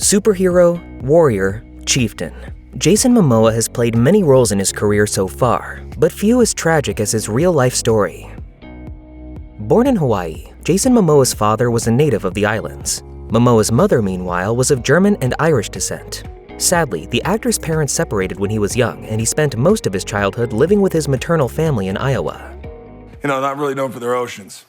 Superhero, warrior, chieftain. Jason Momoa has played many roles in his career so far, but few as tragic as his real-life story. Born in Hawaii, Jason Momoa's father was a native of the islands. Momoa's mother, meanwhile, was of German and Irish descent. Sadly, the actor's parents separated when he was young, and he spent most of his childhood living with his maternal family in Iowa. Not really known for their oceans.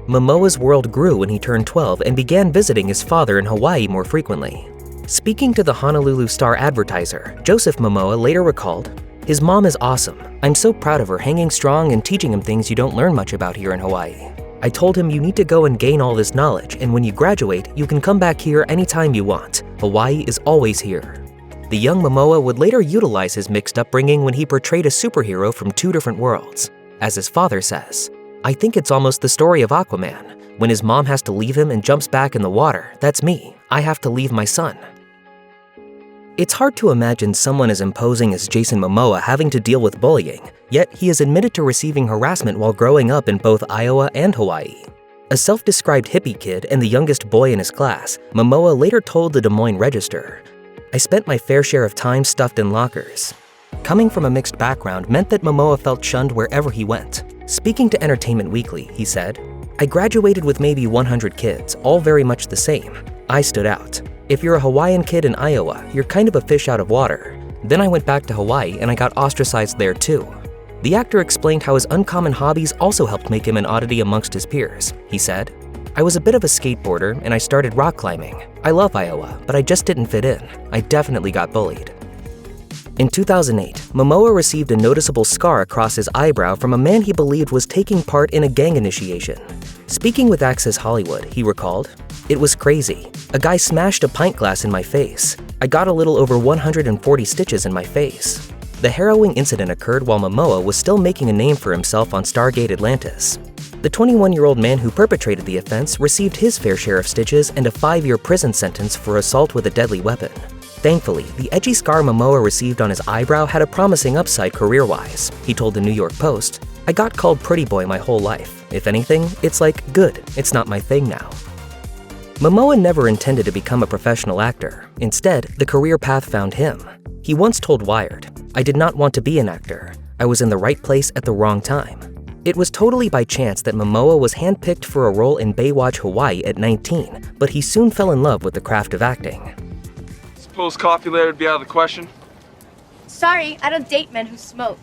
Momoa's world grew when he turned 12 and began visiting his father in Hawaii more frequently. Speaking to the Honolulu Star-Advertiser, Joseph Momoa later recalled, "His mom is awesome. I'm so proud of her hanging strong and teaching him things you don't learn much about here in Hawaii. I told him you need to go and gain all this knowledge, and when you graduate, you can come back here anytime you want. Hawaii is always here." The young Momoa would later utilize his mixed upbringing when he portrayed a superhero from two different worlds. As his father says, "I think it's almost the story of Aquaman. When his mom has to leave him and jumps back in the water, that's me. I have to leave my son." It's hard to imagine someone as imposing as Jason Momoa having to deal with bullying, yet he has admitted to receiving harassment while growing up in both Iowa and Hawaii. A self-described hippie kid and the youngest boy in his class, Momoa later told the Des Moines Register, "I spent my fair share of time stuffed in lockers." Coming from a mixed background meant that Momoa felt shunned wherever he went. Speaking to Entertainment Weekly, he said, "I graduated with maybe 100 kids, all very much the same. I stood out. If you're a Hawaiian kid in Iowa, you're kind of a fish out of water. Then I went back to Hawaii and I got ostracized there too." The actor explained how his uncommon hobbies also helped make him an oddity amongst his peers. He said, "I was a bit of a skateboarder and I started rock climbing. I love Iowa, but I just didn't fit in. I definitely got bullied." In 2008, Momoa received a noticeable scar across his eyebrow from a man he believed was taking part in a gang initiation. Speaking with Access Hollywood, he recalled, "It was crazy. A guy smashed a pint glass in my face. I got a little over 140 stitches in my face." The harrowing incident occurred while Momoa was still making a name for himself on Stargate Atlantis. The 21-year-old man who perpetrated the offense received his fair share of stitches and a 5-year prison sentence for assault with a deadly weapon. Thankfully, the edgy scar Momoa received on his eyebrow had a promising upside career-wise. He told the New York Post, "I got called pretty boy my whole life. If anything, it's like, good, it's not my thing now." Momoa never intended to become a professional actor. Instead, the career path found him. He once told Wired, "I did not want to be an actor. I was in the right place at the wrong time." It was totally by chance that Momoa was handpicked for a role in Baywatch Hawaii at 19, but he soon fell in love with the craft of acting. Suppose coffee later would be out of the question? Sorry, I don't date men who smoke.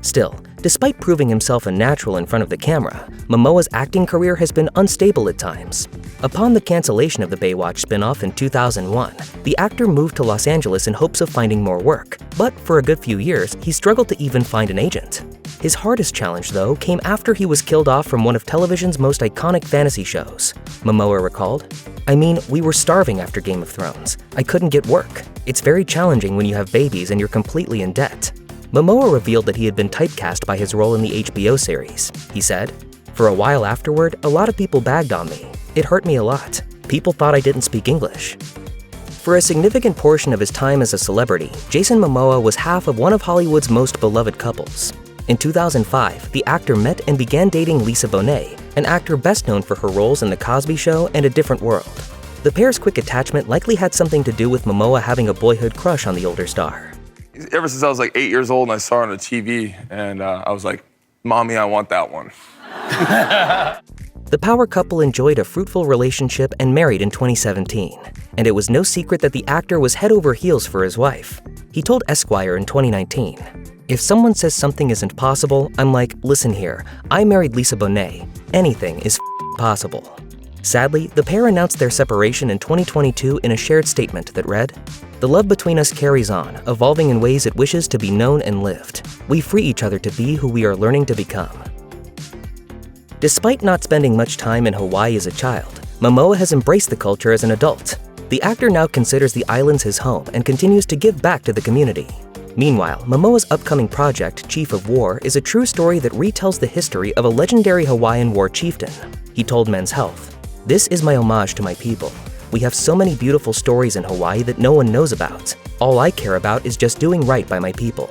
Still, despite proving himself a natural in front of the camera, Momoa's acting career has been unstable at times. Upon the cancellation of the Baywatch spin-off in 2001, the actor moved to Los Angeles in hopes of finding more work, but for a good few years, he struggled to even find an agent. His hardest challenge, though, came after he was killed off from one of television's most iconic fantasy shows. Momoa recalled, "I mean, we were starving after Game of Thrones. I couldn't get work. It's very challenging when you have babies and you're completely in debt." Momoa revealed that he had been typecast by his role in the HBO series. He said, "For a while afterward, a lot of people bagged on me. It hurt me a lot. People thought I didn't speak English." For a significant portion of his time as a celebrity, Jason Momoa was half of one of Hollywood's most beloved couples. In 2005, the actor met and began dating Lisa Bonet, an actor best known for her roles in The Cosby Show and A Different World. The pair's quick attachment likely had something to do with Momoa having a boyhood crush on the older star. Ever since I was like 8 years old and I saw her on the TV, and I was like, "Mommy, I want that one." The power couple enjoyed a fruitful relationship and married in 2017, and it was no secret that the actor was head over heels for his wife. He told Esquire in 2019, "If someone says something isn't possible, I'm like, listen here, I married Lisa Bonet. Anything is possible." Sadly, the pair announced their separation in 2022 in a shared statement that read, "The love between us carries on, evolving in ways it wishes to be known and lived. We free each other to be who we are learning to become." Despite not spending much time in Hawaii as a child, Momoa has embraced the culture as an adult. The actor now considers the islands his home and continues to give back to the community. Meanwhile, Momoa's upcoming project, Chief of War, is a true story that retells the history of a legendary Hawaiian war chieftain. He told Men's Health, "This is my homage to my people. We have so many beautiful stories in Hawaii that no one knows about. All I care about is just doing right by my people."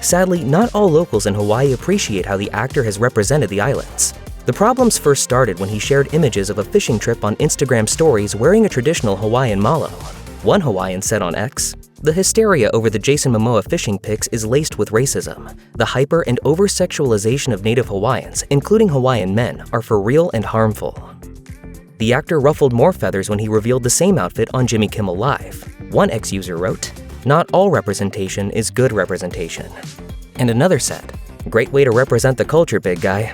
Sadly, not all locals in Hawaii appreciate how the actor has represented the islands. The problems first started when he shared images of a fishing trip on Instagram stories wearing a traditional Hawaiian malo. One Hawaiian said on X, "The hysteria over the Jason Momoa fishing pics is laced with racism. The hyper and over-sexualization of native Hawaiians, including Hawaiian men, are for real and harmful." The actor ruffled more feathers when he revealed the same outfit on Jimmy Kimmel Live. One X user wrote, "Not all representation is good representation." And another said, "Great way to represent the culture, big guy."